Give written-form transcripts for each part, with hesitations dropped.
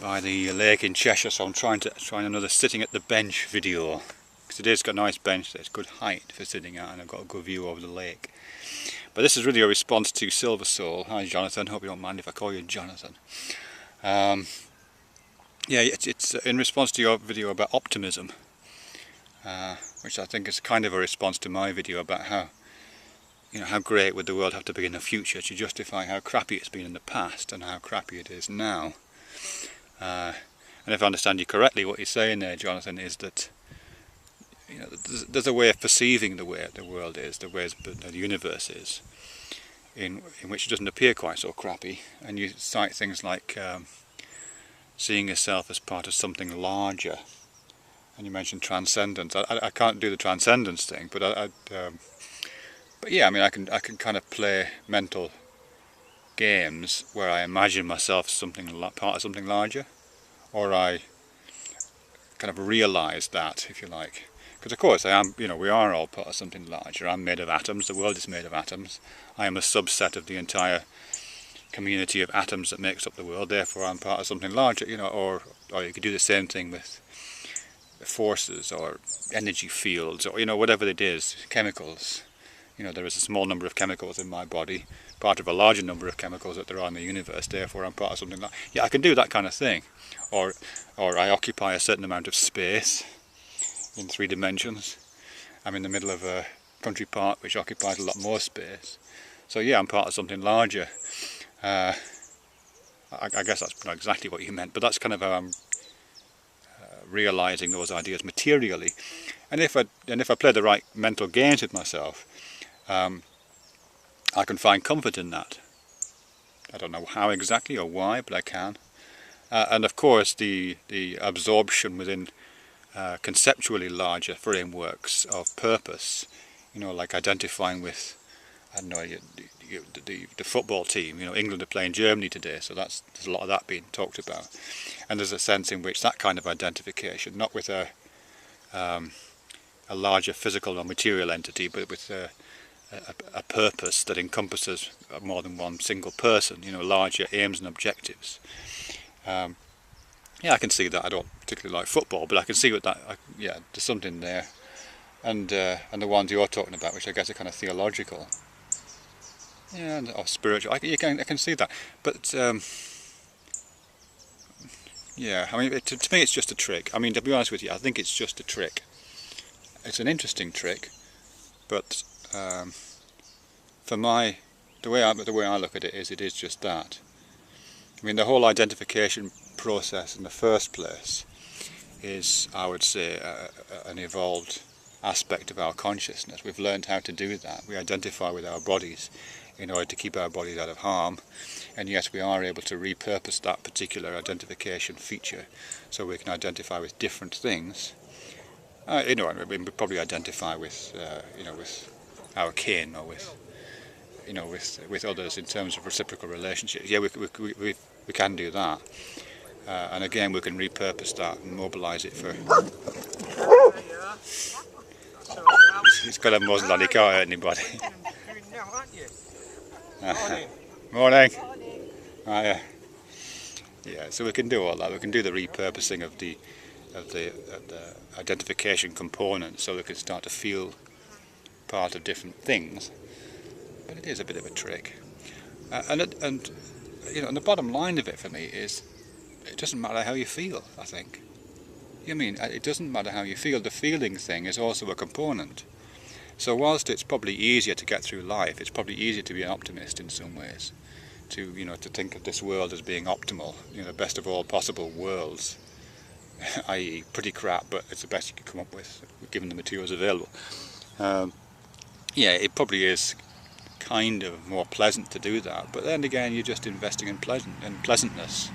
by the lake in Cheshire, so I'm trying another sitting at the bench video, because today's got a nice bench that's good height for sitting at, and I've got a good view over the lake. But this is really a response to Silver Soul. Hi Jonathan, hope you don't mind if I call you Jonathan. Yeah, it's in response to your video about optimism, which I think is kind of a response to my video about how, how great would the world have to be in the future to justify how crappy it's been in the past and how crappy it is now. And if I understand you correctly, what you're saying there, Jonathan, is that there's a way of perceiving the way the world is, the way the universe is, in which it doesn't appear quite so crappy, and you cite things like seeing yourself as part of something larger, and you mentioned transcendence. I can't do the transcendence thing, but but yeah, I mean, I can kind of play mental games where I imagine myself part of something larger, or I kind of realise that, if you like. Because of course I am, we are all part of something larger. I'm made of atoms, the world is made of atoms. I am a subset of the entire community of atoms that makes up the world, therefore I'm part of something larger, or you could do the same thing with forces or energy fields, or whatever it is, chemicals. There is a small number of chemicals in my body, part of a larger number of chemicals that there are in the universe, therefore I'm part of something like... Yeah, I can do that kind of thing. Or I occupy a certain amount of space in 3 dimensions. I'm in the middle of a country park which occupies a lot more space. So yeah, I'm part of something larger. I guess that's not exactly what you meant, but that's kind of how I'm realising those ideas materially. And if I play the right mental games with myself, I can find comfort in that. I don't know how exactly or why, but I can. And of course the absorption within conceptually larger frameworks of purpose, like identifying with, I don't know, the football team. England are playing Germany today, so there's a lot of that being talked about. And there's a sense in which that kind of identification, not with a larger physical or material entity, but with a purpose that encompasses more than one single person, larger aims and objectives. Yeah, I can see that. I don't particularly like football, but I can see what that. Yeah, there's something there, and the ones you're talking about, which I guess are kind of theological, yeah, or spiritual. I can see that, but yeah, I mean, to me, it's just a trick. I mean, to be honest with you, I think it's just a trick. It's an interesting trick, but for the way I look at it is just that. I mean, the whole identification process in the first place is, I would say, an evolved aspect of our consciousness. We've learned how to do that. We identify with our bodies in order to keep our bodies out of harm, and yes, we are able to repurpose that particular identification feature so we can identify with different things. We probably identify with with our kin, or with others in terms of reciprocal relationships. Yeah, we can do that, and again we can repurpose that and mobilise it for... He's got a muzzle on, he can't hurt anybody. Morning. Yeah, so we can do all that. We can do the repurposing of the identification component, so we can start to feel part of different things. But it is a bit of a trick, and the bottom line of it for me is, it doesn't matter how you feel. I think. It doesn't matter how you feel. The feeling thing is also a component. So whilst it's probably easier to get through life, it's probably easier to be an optimist in some ways. To think of this world as being optimal, the best of all possible worlds, i.e. pretty crap, but it's the best you can come up with given the materials available. Yeah, it probably is kind of more pleasant to do that, but then again you're just investing in pleasantness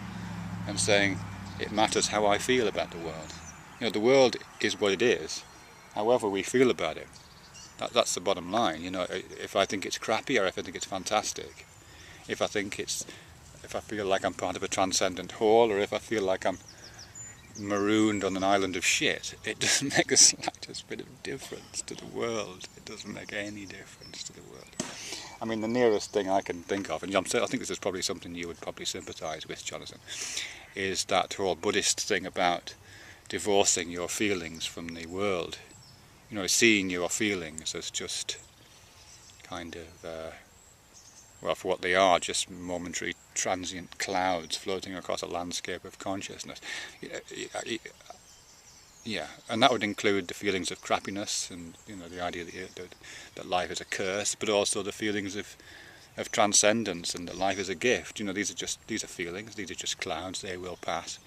and saying it matters how I feel about the world. The world is what it is, however we feel about it. That's the bottom line. If I think it's crappy or if I think it's fantastic, if I feel like I'm part of a transcendent whole, or if I feel like I'm marooned on an island of shit, it doesn't make the slightest bit of difference to the world. It doesn't make any difference to the world. I mean, the nearest thing I can think of, and I think this is probably something you would probably sympathise with, Jonathan, is that whole Buddhist thing about divorcing your feelings from the world. You know, seeing your feelings as just kind of, well, for what they are, just momentary transient clouds floating across a landscape of consciousness. Yeah, and that would include the feelings of crappiness and, you know, the idea that life is a curse, but also the feelings of transcendence and that life is a gift. You know, these are feelings, these are just clouds, they will pass,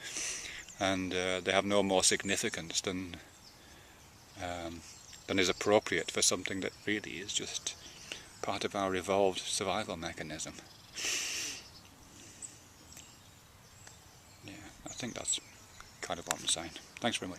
and they have no more significance than is appropriate for something that really is just part of our evolved survival mechanism. Yeah, I think that's kind of what I'm saying. Thanks very much.